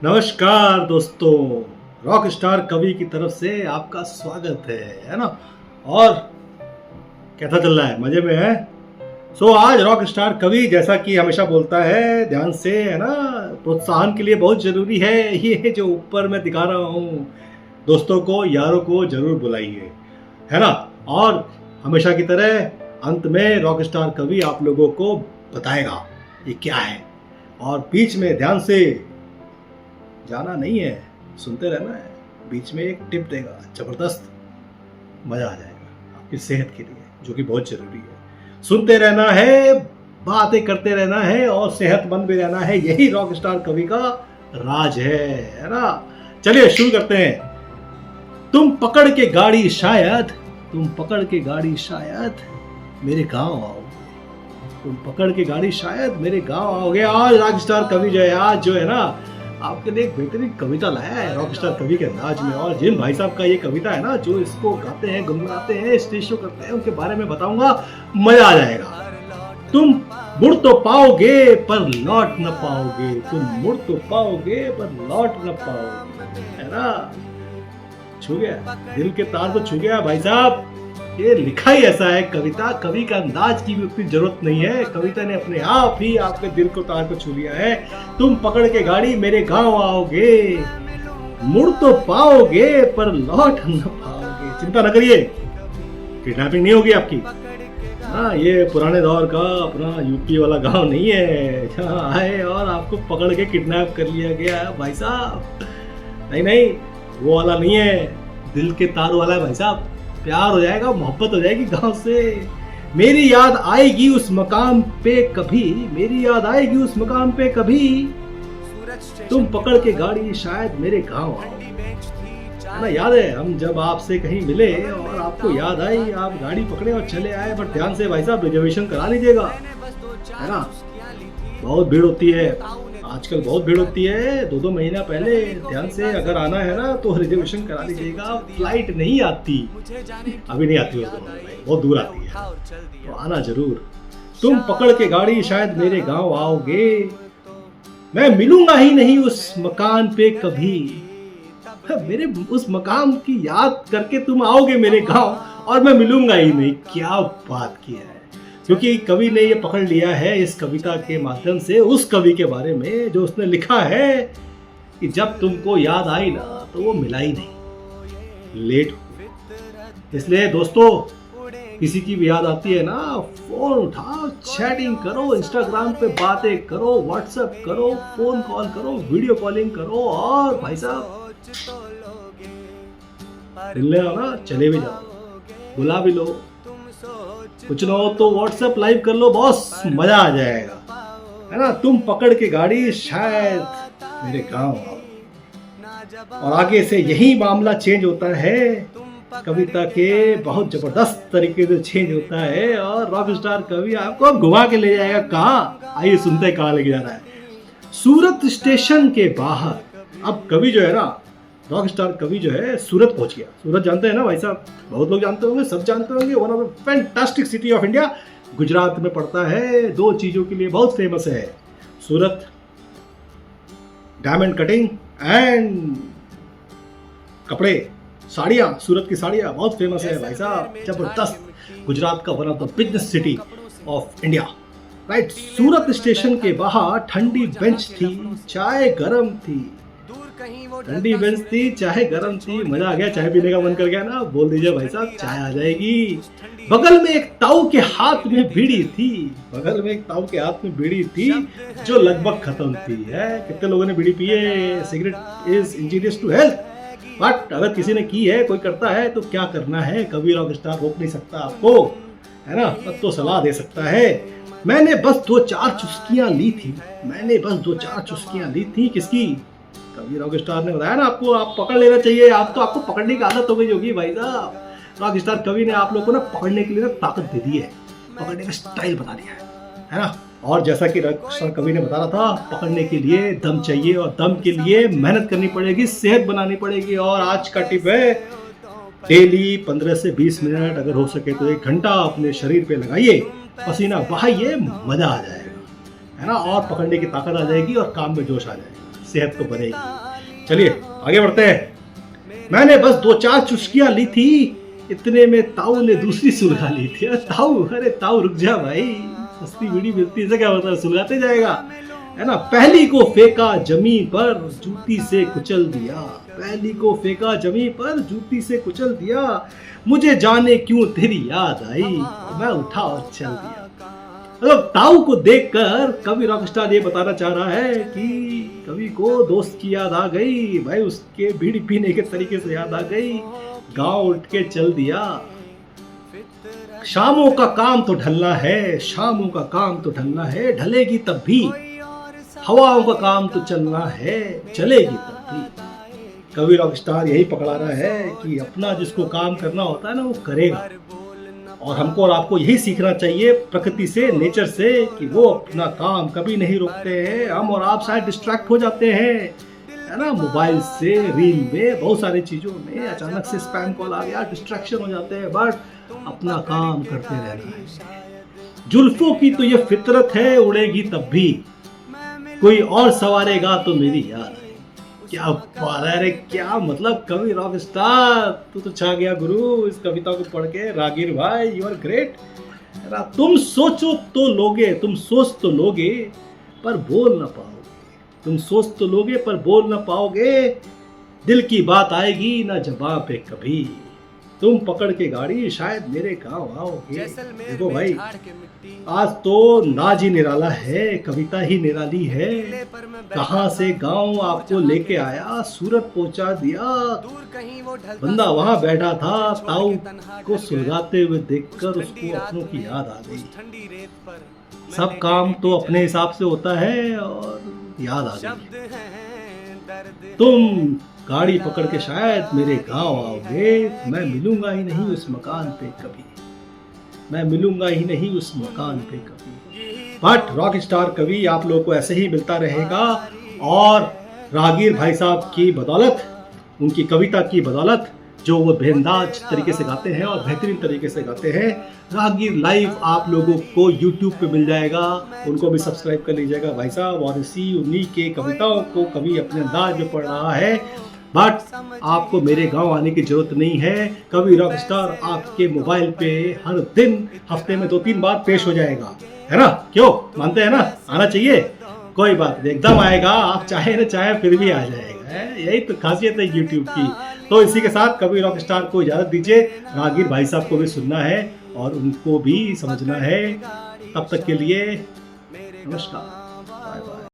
नमस्कार दोस्तों, rock star कवि की तरफ से आपका स्वागत है ना। और कैसा चल रहा है? मजे में है? आज रॉक स्टार कवि जैसा कि हमेशा बोलता है, ध्यान से है ना, प्रोत्साहन के लिए बहुत जरूरी है ये जो ऊपर मैं दिखा रहा हूँ। दोस्तों को, यारों को जरूर बुलाइए, है ना। और हमेशा की तरह अंत में रॉक स्टार कवि आप लोगों को बताएगा ये क्या है, और बीच में ध्यान से जाना नहीं है, सुनते रहना है। बीच में एक टिप देगा, जबरदस्त मजा आ जाएगा आपकी सेहत के लिए, जो कि बहुत जरूरी है। सुनते रहना है, बातें करते रहना है और सेहतमंद भी रहना है। यही रॉक स्टार कवि का राज है ना। चलिए शुरू करते हैं। तुम पकड़ के गाड़ी शायद, तुम पकड़ के गाड़ी शायद मेरे गांव आओगे। तुम पकड़ के गाड़ी शायद मेरे गांव आओगे। आज रॉक स्टार कवि जो है, आज जो है ना, आपके लिए एक बेहतरीन कविता लाया है रॉक स्टार कवि के अंदाज में। और जिन भाई साहब का ये कविता है ना, जो इसको गाते हैं, गुनगुनाते हैं, स्टेज शो करते हैं, उनके बारे में बताऊंगा, मजा आ जाएगा। तुम मुड़ तो पाओगे पर लौट न पाओगे, तुम मुड़ तो पाओगे पर लौट न पाओगे, है ना। छू गया, दिल के तार तो छू गया भाई साहब। ये लिखा ही ऐसा है कविता, कवि का अंदाज की भी उतनी जरूरत नहीं है। कविता ने अपने आप ही आपके दिल को तार को छू लिया है। तुम पकड़ के गाड़ी मेरे गांव आओगे, मुड़ तो पाओगे पर लौट न पाओगे। चिंता न करिए, किडनैपिंग नहीं होगी आपकी। हाँ, ये पुराने दौर का अपना यूपी वाला गांव नहीं है जहाँ आए और आपको पकड़ के किडनैप कर लिया गया भाई साहब। नहीं नहीं, वो वाला नहीं है, दिल के तार वाला है भाई साहब। प्यार हो जाएगा, मोहब्बत हो जाएगी गांव से। मेरी याद आएगी उस मकाम पे कभी, मेरी याद आएगी उस मकाम पे कभी। तुम पकड़ के गाड़ी शायद मेरे गांव आओ। ना याद है, हम जब आपसे कहीं मिले और आपको याद आई, आप गाड़ी पकड़े और चले आए। बट ध्यान से भाई साहब, रिजर्वेशन करा लीजिएगा, है ना। बहुत भीड़ होती है आजकल, बहुत भीड़ होती है। 2-2 महीना पहले ध्यान से अगर आना है ना, तो रिजर्वेशन करा लीजिएगा। फ्लाइट नहीं आती, अभी नहीं आती, बहुत दूर आती है, तो आना जरूर। तुम पकड़ के गाड़ी शायद मेरे गांव आओगे, मैं मिलूंगा ही नहीं उस मकान पे कभी। मेरे उस मकाम की याद करके तुम आओगे मेरे गांव, और मैं मिलूंगा ही नहीं। क्या बात की है, क्योंकि कवि ने ये पकड़ लिया है इस कविता के माध्यम से उस कवि के बारे में जो उसने लिखा है कि जब तुमको याद आई ना, तो वो मिला ही नहीं, लेट हो। इसलिए दोस्तों, किसी की भी याद आती है ना, फोन उठाओ, चैटिंग करो, इंस्टाग्राम पे बातें करो, व्हाट्सएप करो, फोन कॉल करो, वीडियो कॉलिंग करो, और भाई साहब मिलने आओ ना, चले भी जाओ, बुला भी लो, कुछ ना हो तो व्हाट्सएप लाइव कर लो बॉस, मजा आ जाएगा, है ना। तुम पकड़ के गाड़ी शायद मेरे गांव आओ। और आगे से यही मामला चेंज होता है, कविता के बहुत जबरदस्त तरीके से चेंज होता है, और रॉक स्टार कवि आपको घुमा के ले जाएगा। कहाँ? आइए सुनते हैं कहाँ लेके जा रहा है। सूरत स्टेशन के बाहर। अब कवि जो है ना, रॉक स्टार कवि जो है, सूरत पहुंच गया। सूरत जानते हैं ना भाई साहब, बहुत लोग जानते होंगे, सब जानते होंगे। One of the fantastic city of India, Gujarat में पड़ता है। 2 चीजों के लिए बहुत फेमस है सूरत, डायमंड कटिंग एंड कपड़े, साड़ियाँ। सूरत की साड़ियाँ बहुत फेमस है भाई साहब, जबरदस्त। गुजरात का one of the biggest city of India, right. Surat station के बाहर ठंडी बेंच थी, चाय गरम थी। ठंडी बेंच थी, चाय गरम थी, मजा आ गया। चाय पीने का मन कर गया ना, बोल दीजिए भाई साहब, चाय आ जाएगी। बगल में एक ताऊ के हाथ में बीड़ी थी, बगल में एक ताऊ के हाथ में बीड़ी थी जो लगभग खत्म थी। है, कितने लोगों ने बीड़ी पी है? Cigarette is injurious to health, but अगर किसी ने की है, कोई करता है, तो क्या करना है, कभी रॉक स्टार रोक नहीं सकता आपको, है ना। तब तो सलाह दे सकता है। मैंने बस 2-4 चुस्कियां ली थी, मैंने बस 2-4 चुस्कियां ली थी। किसकी? कभी रॉक स्टार ने बताया ना आपको, आप पकड़ लेना चाहिए। आप तो, आपको पकड़ने की आदत हो गई होगी भाई साहब। रॉक स्टार कवि ने आप लोगों को ना पकड़ने के लिए ना ताकत दे दी है, पकड़ने का स्टाइल बता दिया है ना। और जैसा कि रॉक स्टार कवि ने बता रहा था, पकड़ने के लिए दम चाहिए, और दम के लिए मेहनत करनी पड़ेगी, सेहत बनानी पड़ेगी। और आज का टिप है, डेली 15 से 20 मिनट, अगर हो सके तो 1 घंटा अपने शरीर पे लगाइए, पसीना बहाइए, मजा आ जाएगा, है ना। और पकड़ने की ताकत आ जाएगी और काम में जोश आ जाएगा। सेहत तो बनेगी। चलिए आगे बढ़ते हैं। मैंने बस 2-4 चुस्कियां ली थी, इतने में ताऊ ने दूसरी सुलगा ली थी। अरे ताऊ रुक जा भाई, सस्ती बीड़ी मिलती है क्या होता है, सुलगाते जाएगा, है ना। पहली को फेंका जमीन पर, जूती से कुचल दिया। पहली को फेंका जमीन पर, जूती से कुचल दिया। मुझे जाने क्यों तेरी याद आई, मैं उठा और चल दिया। मतलब ताऊ को देखकर कवि रॉकस्टार ये बताना चाह रहा है कि कवि को दोस्त की याद आ गई भाई, उसके बीड़ी पीने के तरीके से याद आ गई, गांव उठ के चल दिया। शामों का काम तो ढलना है, शामों का काम तो ढलना है, ढलेगी तब भी। हवाओं का काम तो चलना है, चलेगी तब भी। कवि रॉकस्टार यही पकड़ा रहा है कि अपना जिसको काम करना होता है ना वो करेगा। और हमको और आपको यही सीखना चाहिए प्रकृति से, नेचर से, कि वो अपना काम कभी नहीं रोकते हैं। हम और आप शायद डिस्ट्रैक्ट हो जाते हैं, है ना, मोबाइल से, रील में, बहुत सारी चीज़ों में। अचानक से स्पैम कॉल आ गया, डिस्ट्रैक्शन हो जाते हैं, बट अपना काम करते रहना है। जुल्फों की तो ये फितरत है, उड़ेगी तब भी, कोई और सवारेगा तो मेरी याद आएगी। क्या बात है, अरे क्या मतलब कवि रॉकस्टार, तू तो छा गया गुरु इस कविता को पढ़ के। रागिर भाई यू आर ग्रेट। तुम सोचो तो लोगे, तुम सोच तो लोगे पर बोल ना पाओगे। तुम सोच तो लोगे पर बोल ना पाओगे, दिल की बात आएगी ना जवाब पे कभी। तुम पकड़ के गाड़ी शायद मेरे गाँव आओगे। देखो भाई, आज तो नाज ही निराला है, कविता ही निराली है। कहाँ से गांव आपको लेके आया, सूरत पहुंचा दिया। बंदा वहां बैठा था, ताऊ को सुलगाते हुए देखकर उसको अपनों की याद आ गई। सब काम तो अपने हिसाब से होता है और याद आ गई। तुम गाड़ी पकड़ के शायद मेरे गांव आओगे, मैं मिलूंगा ही नहीं उस मकान पे कभी, मैं मिलूंगा ही नहीं उस मकान पे कभी। बट रॉक स्टार कवि आप लोगों को ऐसे ही मिलता रहेगा। और रागिर भाई साहब की बदौलत, उनकी कविता की बदौलत, जो वो बेअंदाज तरीके से गाते हैं और बेहतरीन तरीके से गाते हैं, रागिर लाइव आप लोगों को यूट्यूब पे मिल जाएगा। उनको भी सब्सक्राइब कर लीजिएगा भाई साहब। और इसी उन्हीं के कविताओं को कवि अपने अंदाज में पढ़ रहा है। बट आपको मेरे गांव आने की जरूरत नहीं है। कवि रॉकस्टार आपके मोबाइल पे हर दिन, हफ्ते में 2-3 बार पेश हो जाएगा, है ना। क्यों, मानते हैं ना, आना चाहिए, कोई बात नहीं, एकदम आएगा। आप चाहे ना चाहे फिर भी आ जाएगा। यही तो खासियत है यूट्यूब की। तो इसी के साथ कवि रॉकस्टार को इजाजत दीजिए। रागिर भाई साहब को भी सुनना है और उनको भी समझना है। तब तक के लिए नमस्कार।